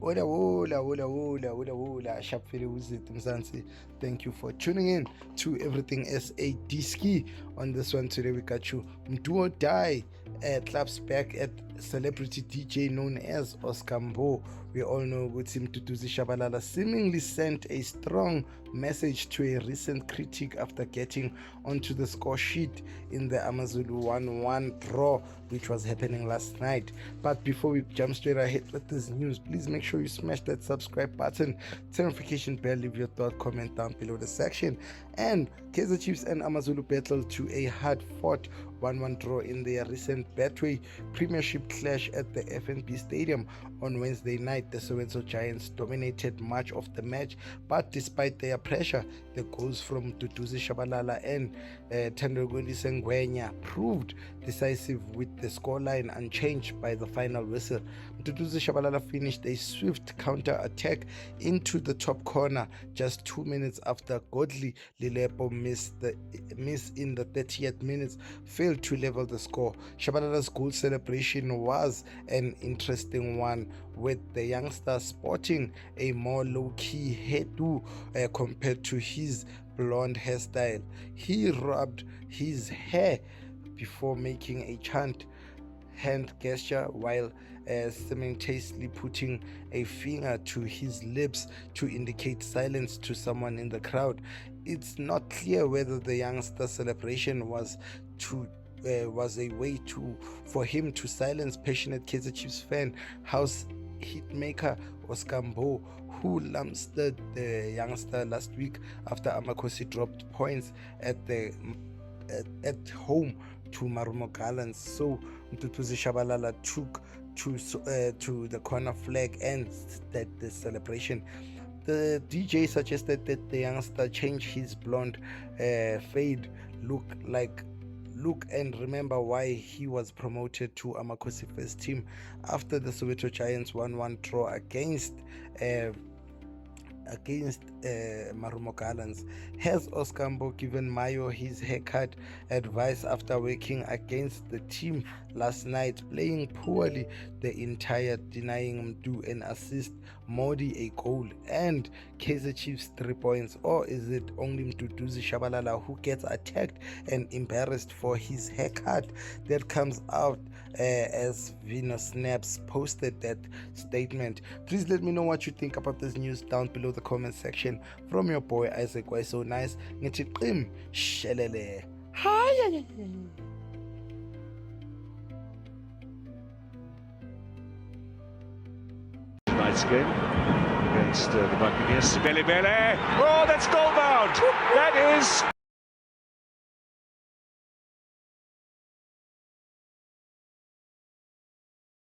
Hola, hola, hola, hola, hola, hola. Sharpfele Wizard Mzansi. Thank you for tuning in to Everything SADski. On this one today, we got you Mduo Die claps back at celebrity DJ known as Oscar Mbo. We all know with him Tutuzi Shabalala seemingly sent a strong message to a recent critic after getting onto the score sheet in the Amazulu 1-1 draw, which was happening last night. But before we jump straight ahead with this news, please make sure you smash that subscribe button, turn notification bell, leave your thought, comment down below the section. And Kaizer Chiefs and Amazulu battle to a hard-fought 1-1 draw in their recent Betway Premiership clash at the FNB Stadium on Wednesday night. The Soweto Giants dominated much of the match, but despite their pressure, the goals from Duduzi Shabalala and Tendogoli Sengwenya proved decisive, with the scoreline unchanged by the final whistle. Duduzi Shabalala finished a swift counter-attack into the top corner just 2 minutes after Godly Lilepo miss in the 30th minutes failed to level the score. Shabalala's goal celebration was an interesting one, with the youngster sporting a more low-key hairdo compared to his blonde hairstyle. He rubbed his hair before making a hand gesture while simultaneously putting a finger to his lips to indicate silence to someone in the crowd. It's not clear whether the youngster's celebration was a way for him to silence passionate Kaizer Chiefs fan house hitmaker Oscar Mbo, who lamsted the youngster last week after Amakosi dropped points at home to Marumo Gallants. So Mtutuzi Shabalala took to the corner flag and started the celebration. The DJ suggested that the youngster change his blonde fade look and remember why he was promoted to Amakosi first team after the Soweto Giants 1-1 draw against Marumo Gallants. Has Oscar Mbo given Mayo his haircut advice after working against the team last night, playing poorly the entire, denying Mdu an assist, Modi a goal, and Kaizer Chiefs 3 points? Or is it only Mduduzi Shabalala who gets attacked and embarrassed for his haircut? That comes out as Vino Snaps posted that statement. Please let me know what you think about this news down below the comment section. From your boy Isaac, why so nice? Ngithi qim shelele. Hi. Tonight's game against the Buccaneers. Bele. Oh, that's goal bound. That is